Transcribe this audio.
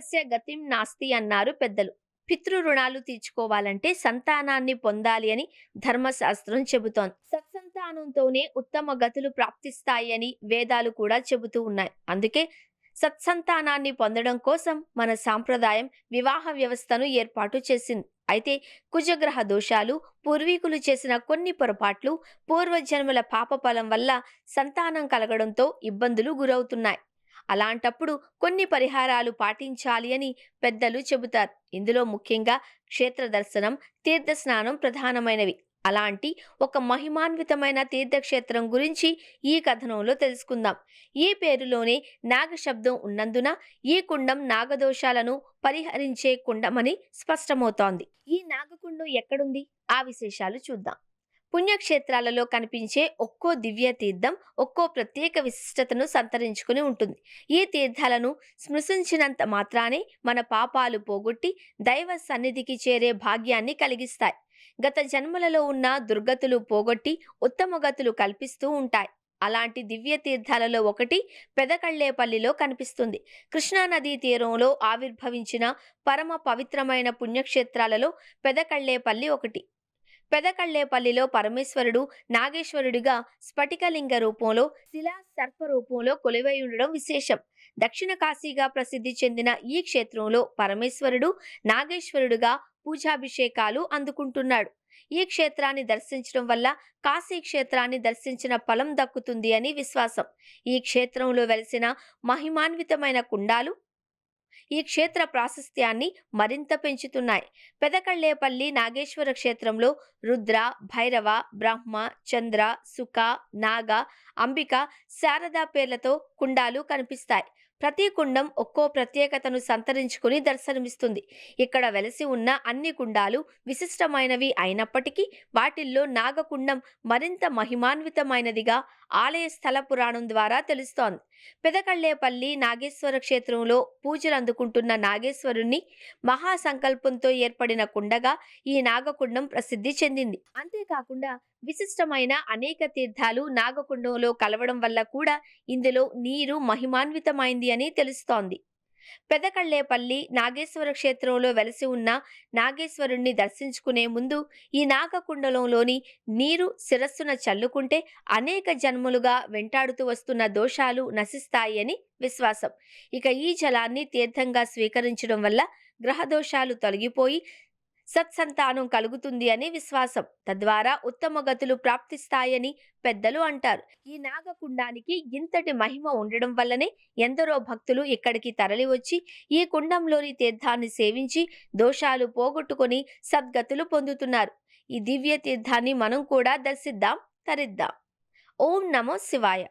పుత్రస్య గతిం నాస్తి అన్నారు పెద్దలు. పితృ రుణాలు తీర్చుకోవాలంటే సంతానాన్ని పొందాలి అని ధర్మశాస్త్రం చెబుతోంది. సత్సంతానంతోనే ఉత్తమ గతులు ప్రాప్తిస్తాయి అని వేదాలు కూడా చెబుతూ ఉన్నాయి. అందుకే సత్సంతానాన్ని పొందడం కోసం మన సాంప్రదాయం వివాహ వ్యవస్థను ఏర్పాటు చేసింది. అయితే కుజగ్రహ దోషాలు, పూర్వీకులు చేసిన కొన్ని పొరపాట్లు, పూర్వజన్మల పాపఫలం వల్ల సంతానం కలగడంతో ఇబ్బందులు గురవుతున్నాయి. అలాంటప్పుడు కొన్ని పరిహారాలు పాటించాలి అని పెద్దలు చెబుతారు. ఇందులో ముఖ్యంగా క్షేత్ర దర్శనం, తీర్థ స్నానం ప్రధానమైనవి. అలాంటి ఒక మహిమాన్వితమైన తీర్థక్షేత్రం గురించి ఈ కథనంలో తెలుసుకుందాం. ఈ పేరులోనే నాగ శబ్దం ఉన్నందున ఈ కుండం నాగదోషాలను పరిహరించే కుండమని స్పష్టమవుతోంది. ఈ నాగకుండం ఎక్కడుంది? ఆ విశేషాలు చూద్దాం. పుణ్యక్షేత్రాలలో కనిపించే ఒక్కో దివ్య తీర్థం ఒక్కో ప్రత్యేక విశిష్టతను సంతరించుకుని ఉంటుంది. ఈ తీర్థాలను స్పృశించినంత మాత్రానే మన పాపాలు పోగొట్టి దైవ సన్నిధికి చేరే భాగ్యాన్ని కలిగిస్తాయి. గత జన్మలలో ఉన్న దుర్గతులు పోగొట్టి ఉత్తమ గతులు కల్పిస్తూ ఉంటాయి. అలాంటి దివ్య తీర్థాలలో ఒకటి పెదకళ్ళేపల్లిలో కనిపిస్తుంది. కృష్ణానదీ తీరంలో ఆవిర్భవించిన పరమ పవిత్రమైన పుణ్యక్షేత్రాలలో పెదకళ్ళేపల్లి ఒకటి. పెదకళ్ళేపల్లిలో పరమేశ్వరుడు నాగేశ్వరుడిగా స్ఫటికలింగ రూపంలో, శిలా సర్ప రూపంలో కొలువై ఉండడం విశేషం. దక్షిణ కాశీగా ప్రసిద్ధి చెందిన ఈ క్షేత్రంలో పరమేశ్వరుడు నాగేశ్వరుడుగా పూజాభిషేకాలు అందుకుంటున్నాడు. ఈ క్షేత్రాన్ని దర్శించడం వల్ల కాశీ క్షేత్రాన్ని దర్శించిన ఫలం దక్కుతుంది అని విశ్వాసం. ఈ క్షేత్రంలో వెలిసిన మహిమాన్వితమైన కుండాలు ఈ క్షేత్ర ప్రాశస్త్యాన్ని మరింత పెంచుతున్నాయి. పెదకళ్ళేపల్లి నాగేశ్వర క్షేత్రంలో రుద్ర, భైరవ, బ్రహ్మ, చంద్ర, సుఖ, నాగ, అంబిక, శారద పేర్లతో కుండాలు కనిపిస్తాయి. ప్రతి కుండం ఒక్కో ప్రత్యేకతను సంతరించుకుని దర్శనమిస్తుంది. ఇక్కడ వెలసి ఉన్న అన్ని కుండాలు విశిష్టమైనవి అయినప్పటికీ వాటిల్లో నాగకుండం మరింత మహిమాన్వితమైనదిగా ఆలయ స్థల పురాణం ద్వారా తెలుస్తోంది. పెదకళ్ళేపల్లి నాగేశ్వర క్షేత్రంలో పూజలు అందుకుంటున్న నాగేశ్వరుణ్ణి మహాసంకల్పంతో ఏర్పడిన కుండగా ఈ నాగకుండం ప్రసిద్ధి చెందింది. అంతేకాకుండా విశిష్టమైన అనేక తీర్థాలు నాగకుండంలో కలవడం వల్ల కూడా ఇందులో నీరు మహిమాన్వితమైంది అని తెలుస్తోంది. పెదకళ్ళేపల్లి నాగేశ్వర క్షేత్రంలో వెలసి ఉన్న నాగేశ్వరుణ్ణి దర్శించుకునే ముందు ఈ నాగకుండలంలోని నీరు శిరస్సున చల్లుకుంటే అనేక జన్మలుగా వెంటాడుతూ వస్తున్న దోషాలు నశిస్తాయి అని విశ్వాసం. ఇక ఈ జలాన్ని తీర్థంగా స్వీకరించడం వల్ల గ్రహ దోషాలు తొలగిపోయి సత్సంతానం కలుగుతుంది అని విశ్వాసం. తద్వారా ఉత్తమ గతులు ప్రాప్తిస్తాయని పెద్దలు అంటారు. ఈ నాగకుండానికి ఇంతటి మహిమ ఉండడం వల్లనే ఎందరో భక్తులు ఇక్కడికి తరలివచ్చి ఈ కుండంలోని తీర్థాన్ని సేవించి దోషాలు పోగొట్టుకొని సద్గతులు పొందుతున్నారు. ఈ దివ్య తీర్థాన్ని మనం కూడా దర్శిద్దాం, తరిద్దాం. ఓం నమో శివాయ.